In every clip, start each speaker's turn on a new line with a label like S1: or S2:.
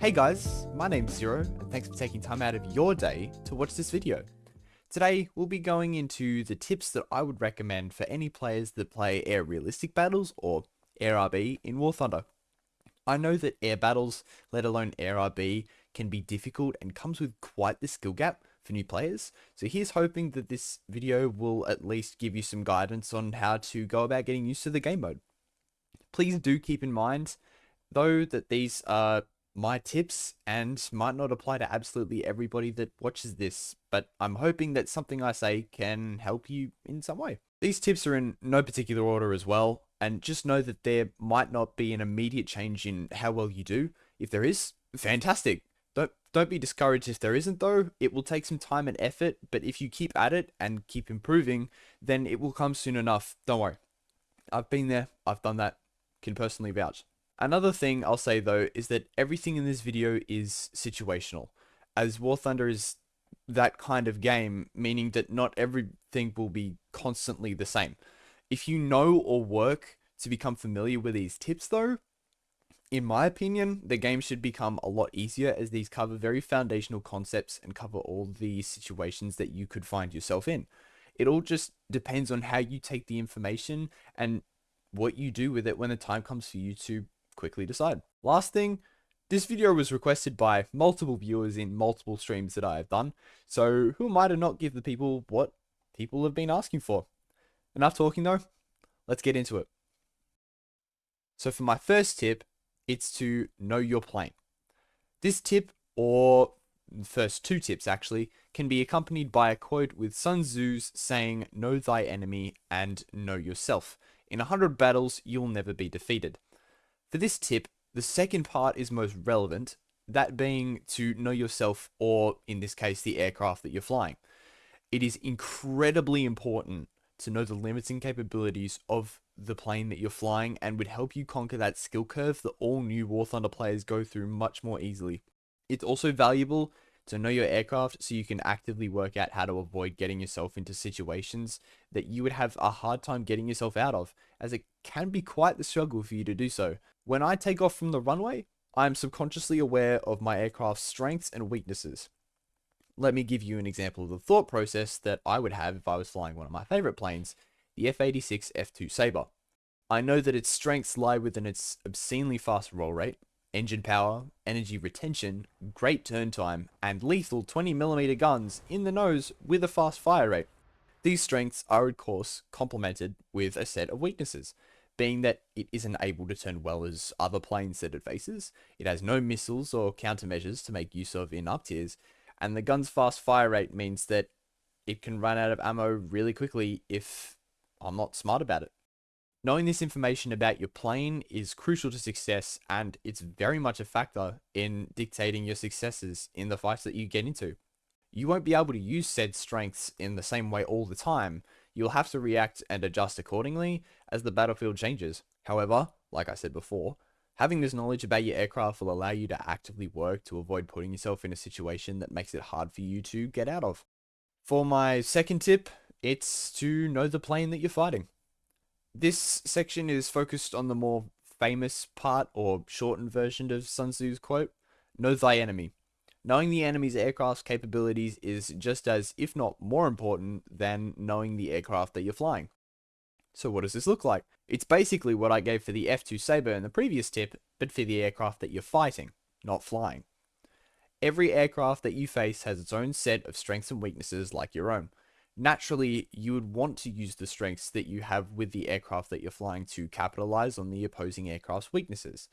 S1: Hey guys, my name's Zero, and thanks for taking time out of your day to watch this video. Today, we'll be going into the tips that I would recommend for any players that play air realistic battles or air RB in War Thunder. I know that air battles, let alone air RB, can be difficult and comes with quite the skill gap for new players, so here's hoping that this video will at least give you some guidance on how to go about getting used to the game mode. Please do keep in mind, though, that these are my tips and might not apply to absolutely everybody that watches this, but I'm hoping that something I say can help you in some way. These tips are in no particular order as well, and just know that there might not be an immediate change in how well you do. If there is, fantastic. Don't be discouraged if there isn't though. It will take some time and effort, but if you keep at it and keep improving, then it will come soon enough. Don't worry. I've been there, I've done that, can personally vouch. Another thing I'll say though is that everything in this video is situational, as War Thunder is that kind of game, meaning that not everything will be constantly the same. If you know or work to become familiar with these tips though, in my opinion, the game should become a lot easier, as these cover very foundational concepts and cover all the situations that you could find yourself in. It all just depends on how you take the information and what you do with it when the time comes for you to quickly decide. Last thing, this video was requested by multiple viewers in multiple streams that I have done, so who am I to not give the people what people have been asking for? Enough talking though, let's get into it. So for my first tip, it's to know your plane. This tip, or the first two tips actually, can be accompanied by a quote with Sun Tzu's saying, "Know thy enemy and know yourself. In 100 battles, you'll never be defeated." For this tip, the second part is most relevant, that being to know yourself, or in this case, the aircraft that you're flying. It is incredibly important to know the limits and capabilities of the plane that you're flying, and would help you conquer that skill curve that all new War Thunder players go through much more easily. It's also valuable to know your aircraft so you can actively work out how to avoid getting yourself into situations that you would have a hard time getting yourself out of, as it can be quite the struggle for you to do so. When I take off from the runway, I am subconsciously aware of my aircraft's strengths and weaknesses. Let me give you an example of the thought process that I would have if I was flying one of my favorite planes, the F-86 F2 Sabre. I know that its strengths lie within its obscenely fast roll rate, engine power, energy retention, great turn time, and lethal 20mm guns in the nose with a fast fire rate. These strengths are of course complemented with a set of weaknesses, being that it isn't able to turn well as other planes that it faces, it has no missiles or countermeasures to make use of in up tiers, and the gun's fast fire rate means that it can run out of ammo really quickly if I'm not smart about it. Knowing this information about your plane is crucial to success, and it's very much a factor in dictating your successes in the fights that you get into. You won't be able to use said strengths in the same way all the time. You'll have to react and adjust accordingly as the battlefield changes. However, like I said before, having this knowledge about your aircraft will allow you to actively work to avoid putting yourself in a situation that makes it hard for you to get out of. For my second tip, it's to know the plane that you're fighting. This section is focused on the more famous part or shortened version of Sun Tzu's quote, "Know thy enemy." Knowing the enemy's aircraft's capabilities is just as, if not more important, than knowing the aircraft that you're flying. So what does this look like? It's basically what I gave for the F2 Sabre in the previous tip, but for the aircraft that you're fighting, not flying. Every aircraft that you face has its own set of strengths and weaknesses like your own. Naturally, you would want to use the strengths that you have with the aircraft that you're flying to capitalize on the opposing aircraft's weaknesses.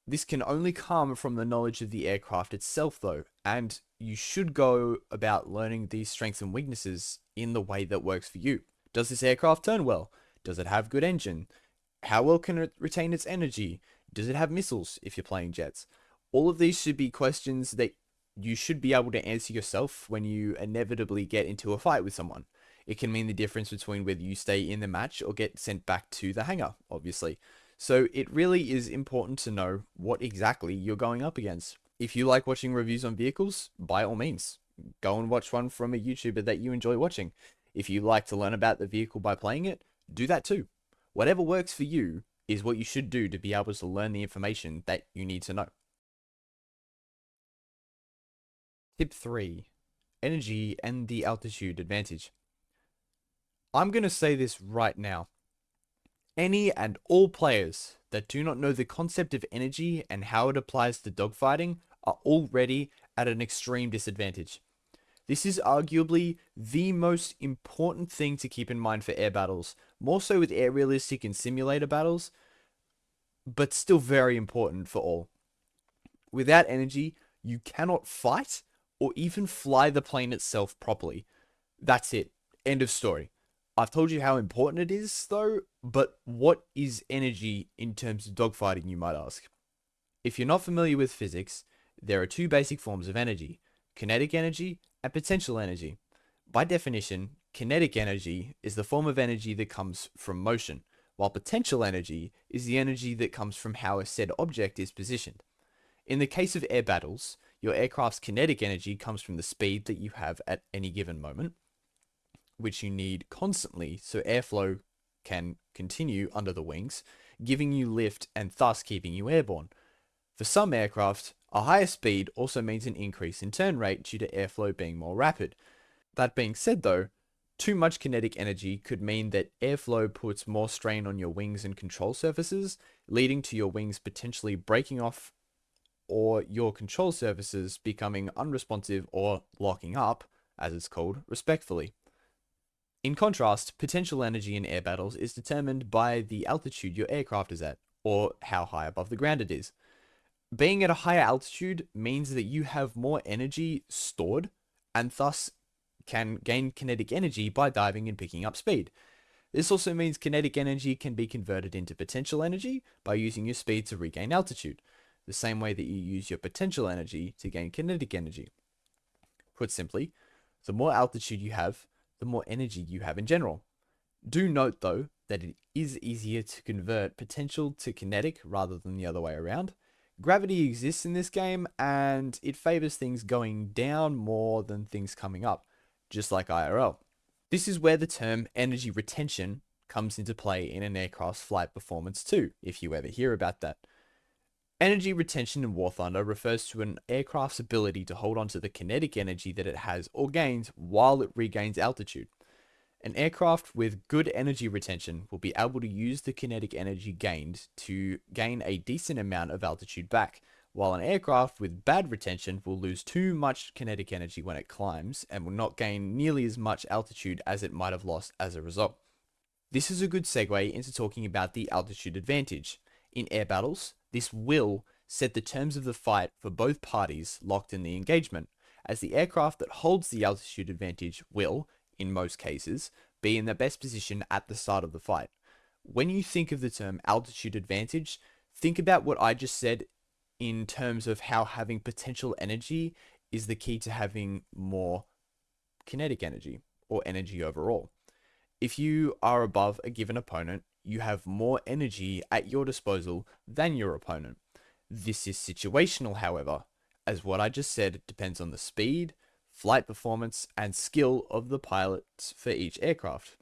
S1: This can only come from the knowledge of the aircraft itself though, and you should go about learning these strengths and weaknesses in the way that works for you. Does this aircraft turn well? Does it have good engine? How well can it retain its energy? Does it have missiles if you're playing jets? All of these should be questions that you should be able to answer yourself when you inevitably get into a fight with someone. It can mean the difference between whether you stay in the match or get sent back to the hangar, obviously. So it really is important to know what exactly you're going up against. If you like watching reviews on vehicles, by all means, go and watch one from a YouTuber that you enjoy watching. If you like to learn about the vehicle by playing it, do that too. Whatever works for you is what you should do to be able to learn the information that you need to know. Tip 3. Energy and the altitude advantage. I'm going to say this right now. Any and all players that do not know the concept of energy and how it applies to dogfighting are already at an extreme disadvantage. This is arguably the most important thing to keep in mind for air battles, more so with air realistic and simulator battles, but still very important for all. Without energy, you cannot fight or even fly the plane itself properly. That's it. End of story. I've told you how important it is, though, but what is energy in terms of dogfighting, you might ask? If you're not familiar with physics, there are two basic forms of energy: kinetic energy and potential energy. By definition, kinetic energy is the form of energy that comes from motion, while potential energy is the energy that comes from how a said object is positioned. In the case of air battles, your aircraft's kinetic energy comes from the speed that you have at any given moment, which you need constantly so airflow can continue under the wings, giving you lift and thus keeping you airborne. For some aircraft, a higher speed also means an increase in turn rate due to airflow being more rapid. That being said though, too much kinetic energy could mean that airflow puts more strain on your wings and control surfaces, leading to your wings potentially breaking off or your control surfaces becoming unresponsive or locking up, as it's called, respectfully. In contrast, potential energy in air battles is determined by the altitude your aircraft is at, or how high above the ground it is. Being at a higher altitude means that you have more energy stored, and thus can gain kinetic energy by diving and picking up speed. This also means kinetic energy can be converted into potential energy by using your speed to regain altitude, the same way that you use your potential energy to gain kinetic energy. Put simply, the more altitude you have, the more energy you have in general. Do note though that it is easier to convert potential to kinetic rather than the other way around. Gravity exists in this game and it favors things going down more than things coming up, just like IRL. This is where the term energy retention comes into play in an aircraft's flight performance too, if you ever hear about that. Energy retention in War Thunder refers to an aircraft's ability to hold on to the kinetic energy that it has or gains while it regains altitude. An aircraft with good energy retention will be able to use the kinetic energy gained to gain a decent amount of altitude back, while an aircraft with bad retention will lose too much kinetic energy when it climbs and will not gain nearly as much altitude as it might have lost as a result. This is a good segue into talking about the altitude advantage. In air battles, this will set the terms of the fight for both parties locked in the engagement, as the aircraft that holds the altitude advantage will, in most cases, be in the best position at the start of the fight. When you think of the term altitude advantage, think about what I just said in terms of how having potential energy is the key to having more kinetic energy, or energy overall. If you are above a given opponent, you have more energy at your disposal than your opponent. This is situational, however, as what I just said depends on the speed, flight performance, and skill of the pilots for each aircraft.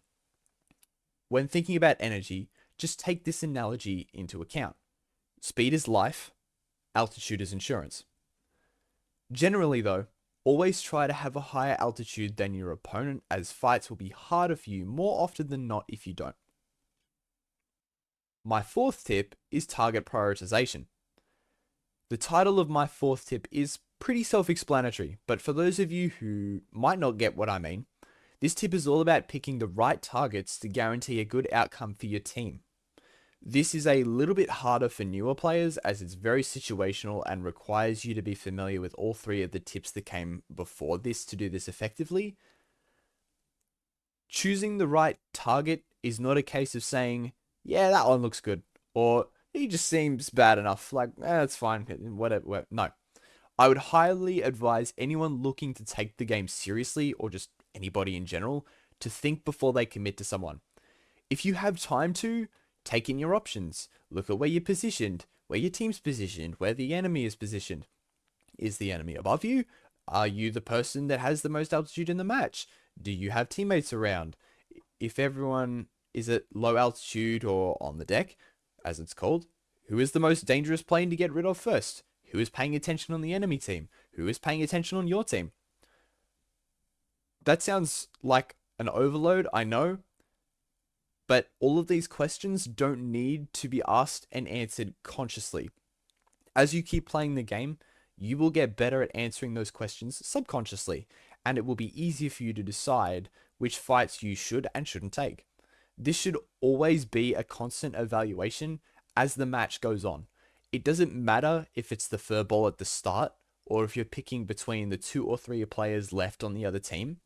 S1: When thinking about energy, just take this analogy into account. Speed is life, altitude is insurance. Generally though, always try to have a higher altitude than your opponent, as fights will be harder for you more often than not if you don't. My fourth tip is target prioritization. The title of my fourth tip is pretty self-explanatory, but for those of you who might not get what I mean, this tip is all about picking the right targets to guarantee a good outcome for your team. This is a little bit harder for newer players as it's very situational and requires you to be familiar with all three of the tips that came before this to do this effectively. Choosing the right target is not a case of saying, yeah, that one looks good, or he just seems bad enough, like, that's fine, whatever. No. I would highly advise anyone looking to take the game seriously, or just anybody in general, to think before they commit to someone. If you have time to, take in your options. Look at where you're positioned, where your team's positioned, where the enemy is positioned. Is the enemy above you? Are you the person that has the most altitude in the match? Do you have teammates around? If everyone is at low altitude or on the deck, as it's called, who is the most dangerous plane to get rid of first? Who is paying attention on the enemy team? Who is paying attention on your team? That sounds like an overload, I know, but all of these questions don't need to be asked and answered consciously. As you keep playing the game, you will get better at answering those questions subconsciously, and it will be easier for you to decide which fights you should and shouldn't take. This should always be a constant evaluation as the match goes on. It doesn't matter if it's the fur ball at the start or if you're picking between the 2 or 3 players left on the other team.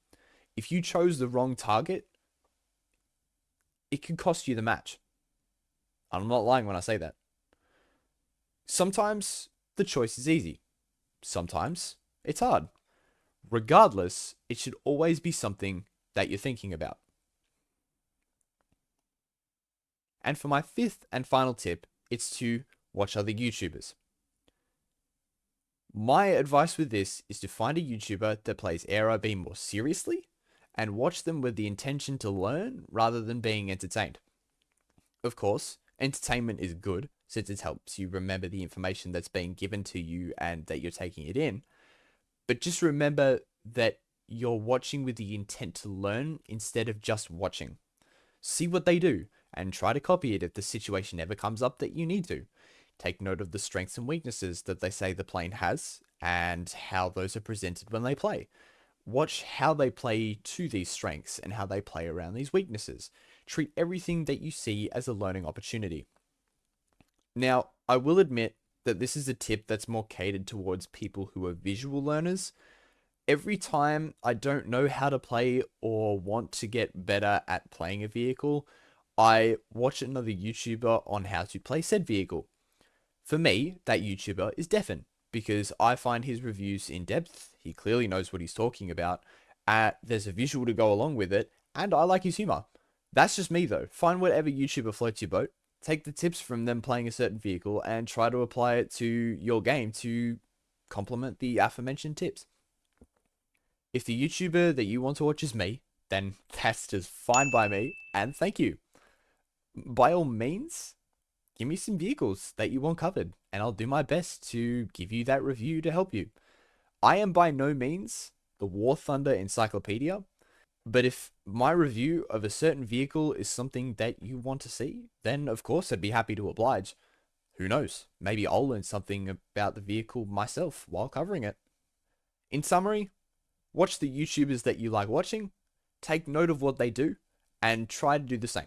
S1: If you chose the wrong target, it could cost you the match. I'm not lying when I say that. Sometimes the choice is easy. Sometimes it's hard. Regardless, it should always be something that you're thinking about. And for my 5th and final tip, it's to watch other YouTubers. My advice with this is to find a YouTuber that plays ARB more seriously and watch them with the intention to learn rather than being entertained. Of course, entertainment is good since it helps you remember the information that's being given to you and that you're taking it in. But just remember that you're watching with the intent to learn instead of just watching. See what they do and try to copy it if the situation ever comes up that you need to. Take note of the strengths and weaknesses that they say the plane has and how those are presented when they play. Watch how they play to these strengths and how they play around these weaknesses. Treat everything that you see as a learning opportunity. Now, I will admit that this is a tip that's more catered towards people who are visual learners. Every time I don't know how to play or want to get better at playing a vehicle, I watch another YouTuber on how to play said vehicle. For me, that YouTuber is Defin, because I find his reviews in depth. He clearly knows what he's talking about. There's a visual to go along with it, and I like his humor. That's just me though. Find whatever YouTuber floats your boat. Take the tips from them playing a certain vehicle and try to apply it to your game to complement the aforementioned tips. If the YouTuber that you want to watch is me, then that's just fine by me, and thank you. By all means, give me some vehicles that you want covered, and I'll do my best to give you that review to help you. I am by no means the War Thunder encyclopedia, but if my review of a certain vehicle is something that you want to see, then of course I'd be happy to oblige. Who knows, maybe I'll learn something about the vehicle myself while covering it. In summary, watch the YouTubers that you like watching, take note of what they do, and try to do the same.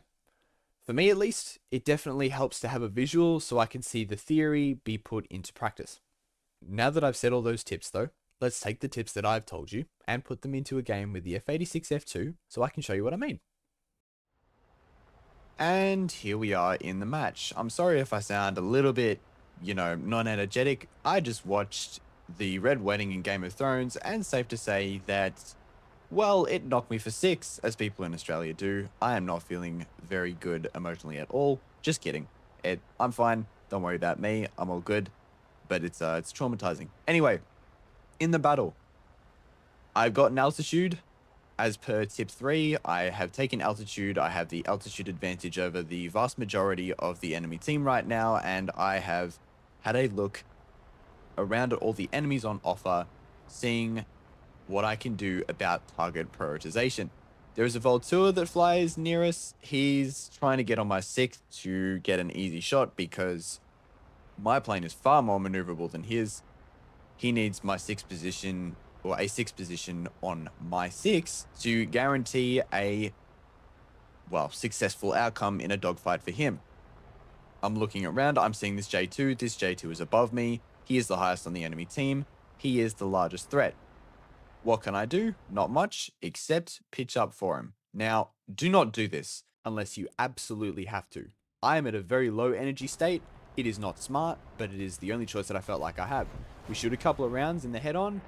S1: For me at least, it definitely helps to have a visual so I can see the theory be put into practice. Now that I've said all those tips though, let's take the tips that I've told you and put them into a game with the F86 F2 so I can show you what I mean. And here we are in the match. I'm sorry if I sound a little bit, non-energetic. I just watched the Red Wedding in Game of Thrones, and safe to say that, well, it knocked me for 6, as people in Australia do. I am not feeling very good emotionally at all. Just kidding. I'm fine. Don't worry about me. I'm all good. But it's traumatizing. Anyway, in the battle, I've gotten altitude. As per tip 3, I have taken altitude. I have the altitude advantage over the vast majority of the enemy team right now, and I have had a look around at all the enemies on offer, seeing what I can do about target prioritization. There is a Voltour that flies near us. He's trying to get on my 6th to get an easy shot because my plane is far more maneuverable than his. He needs my 6th position, or a 6th position on my 6 to guarantee a, successful outcome in a dogfight for him. I'm looking around, I'm seeing this J2. This J2 is above me. He is the highest on the enemy team. He is the largest threat. What can I do? Not much, except pitch up for him. Now, do not do this unless you absolutely have to. I am at a very low energy state. It is not smart, but it is the only choice that I felt like I have. We shoot a couple of rounds in the head-on.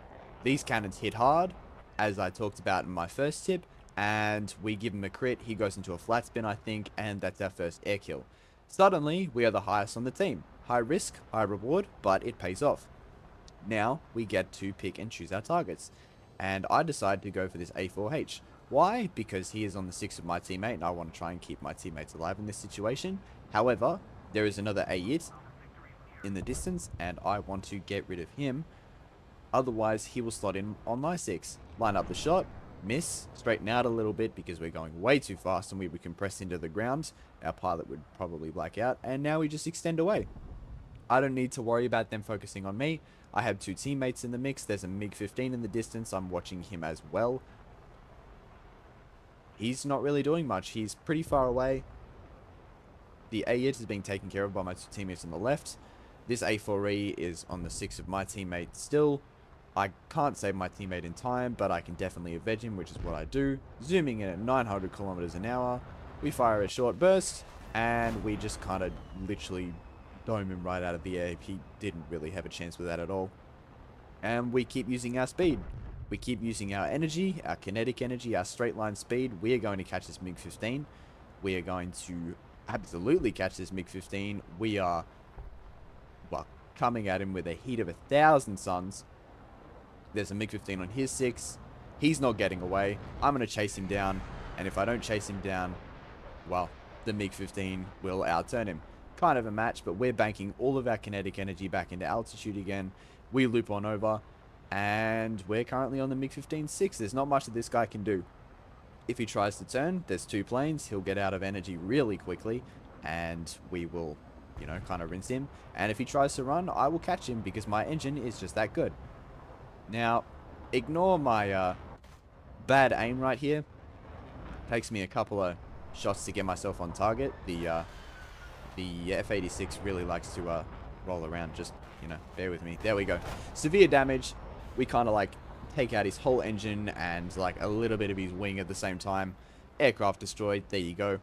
S1: These cannons hit hard, as I talked about in my first tip, and we give him a crit. He goes into a flat spin, I think, and that's our first air kill. Suddenly, we are the highest on the team. High risk, high reward, but it pays off. Now, we get to pick and choose our targets. And I decide to go for this A4H. Why? Because he is on the 6 of my teammate, and I want to try and keep my teammates alive in this situation. However, there is another A-It in the distance, and I want to get rid of him Otherwise, he will slot in on my 6. Line up the shot, miss, straighten out a little bit because we're going way too fast and we would compress into the ground. Our pilot would probably black out, and now we just extend away. I don't need to worry about them focusing on me. I have 2 teammates in the mix. There's a MiG-15 in the distance. I'm watching him as well. He's not really doing much. He's pretty far away. The A-Hit is being taken care of by my 2 teammates on the left. This A4E is on the 6 of my teammate still. I can't save my teammate in time, but I can definitely avenge him, which is what I do. Zooming in at 900 kilometers an hour. We fire a short burst, and we just kind of literally dome him right out of the air. He didn't really have a chance with that at all. And we keep using our speed. We keep using our energy, our kinetic energy, our straight line speed. We are going to catch this MiG-15. We are going to absolutely catch this MiG-15. We are, well, coming at him with a heat of 1,000 suns. There's a MiG-15 on his 6. He's not getting away. I'm going to chase him down. And if I don't chase him down, well, the MiG-15 will outturn him. Kind of a match, but we're banking all of our kinetic energy back into altitude again. We loop on over, and we're currently on the MiG-15-6. There's not much that this guy can do. If he tries to turn, there's 2 planes. He'll get out of energy really quickly, and we will, kind of rinse him. And if he tries to run, I will catch him because my engine is just that good. Now, ignore my bad aim right here. Takes me a couple of shots to get myself on target. The F-86 really likes to roll around. Just, bear with me. There we go. Severe damage. We kind of like take out his whole engine and like a little bit of his wing at the same time. Aircraft destroyed. There you go.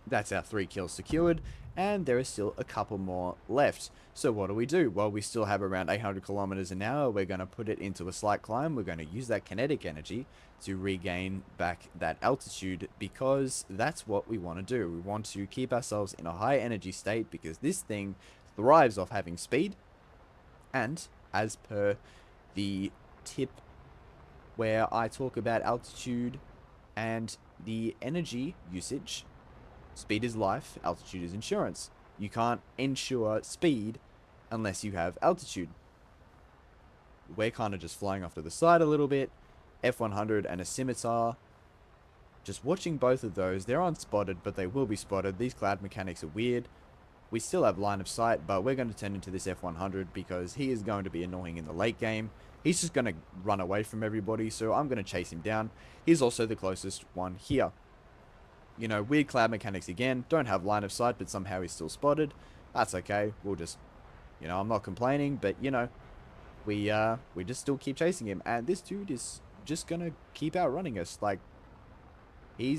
S1: That's our 3 kills secured, and there is still a couple more left. So what do? Well, we still have around 800 kilometers an hour. We're going to put it into a slight climb. We're going to use that kinetic energy to regain back that altitude because that's what we want to do. We want to keep ourselves in a high energy state because this thing thrives off having speed. And as per the tip where I talk about altitude and the energy usage, speed is life, altitude is insurance. You can't insure speed unless you have altitude. We're kind of just flying off to the side a little bit. F100 and a scimitar. Just watching both of those. They're unspotted, but they will be spotted. These cloud mechanics are weird. We still have line of sight, but we're going to turn into this F100 because he is going to be annoying in the late game. He's just going to run away from everybody, so I'm going to chase him down. He's also the closest one here. Weird cloud mechanics again. Don't have line of sight, but somehow he's still spotted. That's okay. We'll just, I'm not complaining, but, we just still keep chasing him. And this dude is just going to keep outrunning us. Like, he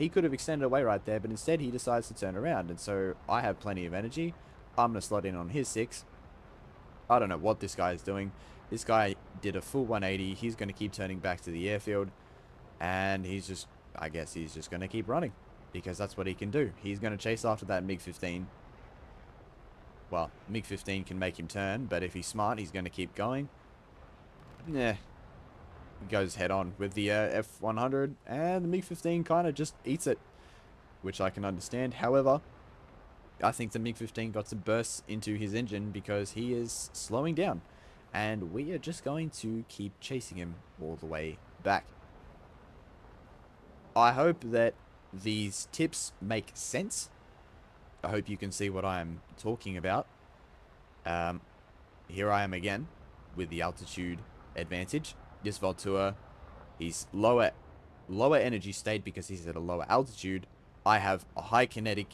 S1: could have extended away right there, but instead he decides to turn around. And so I have plenty of energy. I'm going to slot in on his 6. I don't know what this guy is doing. This guy did a full 180. He's going to keep turning back to the airfield. And I guess he's just going to keep running because that's what he can do. He's going to chase after that MiG-15. Well, MiG-15 can make him turn, but if he's smart, he's going to keep going. He goes head on with the F-100, and the MiG-15 kind of just eats it, which I can understand. However, I think the MiG-15 got some bursts into his engine because he is slowing down, and we are just going to keep chasing him all the way back. I hope that these tips make sense. I hope you can see what I'm talking about. Here I am again with the altitude advantage. This Voltua, he's lower energy state because he's at a lower altitude. I have a high kinetic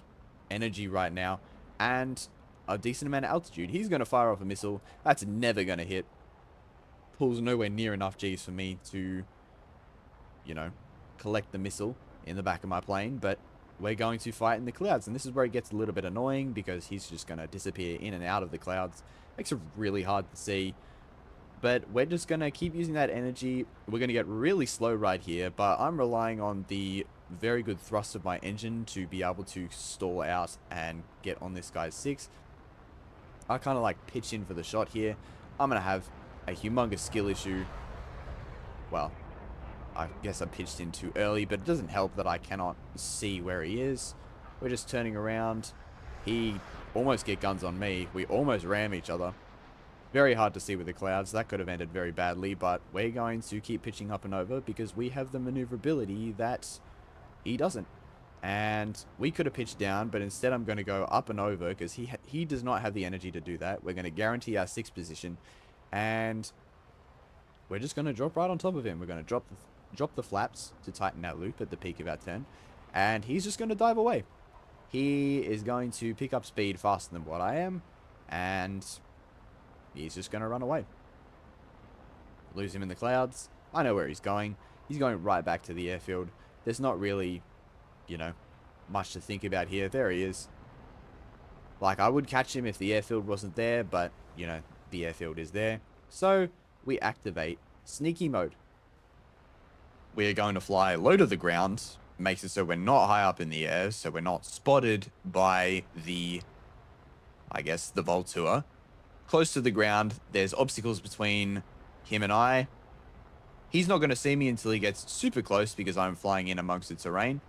S1: energy right now and a decent amount of altitude. He's going to fire off a missile. That's never going to hit. Pulls nowhere near enough G's for me to, collect the missile in the back of my plane, but we're going to fight in the clouds, and this is where it gets a little bit annoying because he's just going to disappear in and out of the clouds. Makes it really hard to see, but we're just going to keep using that energy. We're going to get really slow right here, but I'm relying on the very good thrust of my engine to be able to stall out and get on this guy's 6. I kind of like pitch in for the shot here. I'm going to have a humongous skill issue. Well, I guess I pitched in too early, but it doesn't help that I cannot see where he is. We're just turning around. He almost get guns on me. We almost ram each other. Very hard to see with the clouds. That could have ended very badly, but we're going to keep pitching up and over because we have the maneuverability that he doesn't. And we could have pitched down, but instead I'm going to go up and over because he does not have the energy to do that. We're going to guarantee our 6th position, and we're just going to drop right on top of him. We're going to drop the flaps to tighten our loop at the peak of our turn, and he's just going to dive away. He is going to pick up speed faster than what I am, and he's just going to run away. Lose him in the clouds. I know where he's going. He's going right back to the airfield. There's not really, you know, much to think about here. There he is. Like, I would catch him if the airfield wasn't there, but, you know, the airfield is there. So, we activate sneaky mode. We are going to fly low to the ground. Makes it so we're not high up in the air, so we're not spotted by the, I guess, the Voltua. Close to the ground, there's obstacles between him and I. He's not going to see me until he gets super close because I'm flying in amongst the terrain.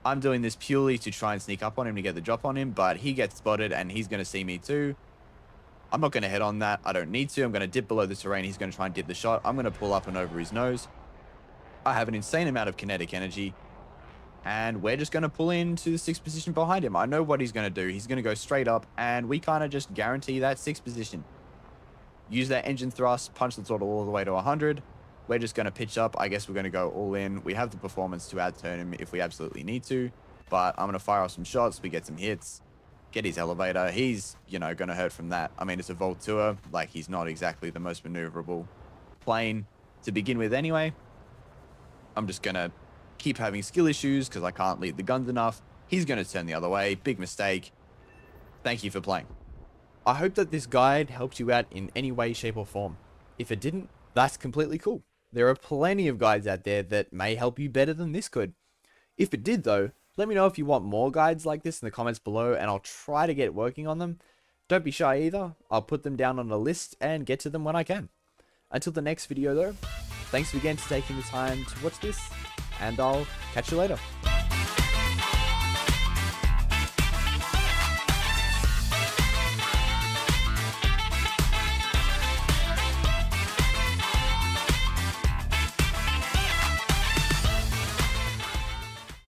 S1: I'm doing this purely to try and sneak up on him to get the drop on him, but he gets spotted and he's going to see me too. I'm not going to head on that. I don't need to. I'm going to dip below the terrain. He's going to try and dip the shot. I'm going to pull up and over his nose. I have an insane amount of kinetic energy, and we're just going to pull into the 6th position behind him. I know what he's going to do. He's going to go straight up, and we kind of just guarantee that 6th position. Use that engine thrust, punch the throttle all the way to 100. We're just going to pitch up. I guess we're going to go all in. We have the performance to out-turn him if we absolutely need to, but I'm going to fire off some shots. We get some hits, get his elevator. He's, you know, going to hurt from that. I mean, it's a Voltua. Like, he's not exactly the most maneuverable plane to begin with anyway. I'm just going to keep having skill issues because I can't lead the guns enough. He's going to turn the other way. Big mistake. Thank you for playing. I hope that this guide helped you out in any way, shape, or form. If it didn't, that's completely cool. There are plenty of guides out there that may help you better than this could. If it did though, let me know if you want more guides like this in the comments below, and I'll try to get working on them. Don't be shy either. I'll put them down on a list and get to them when I can. Until the next video though, thanks again for taking the time to watch this, and I'll catch you later.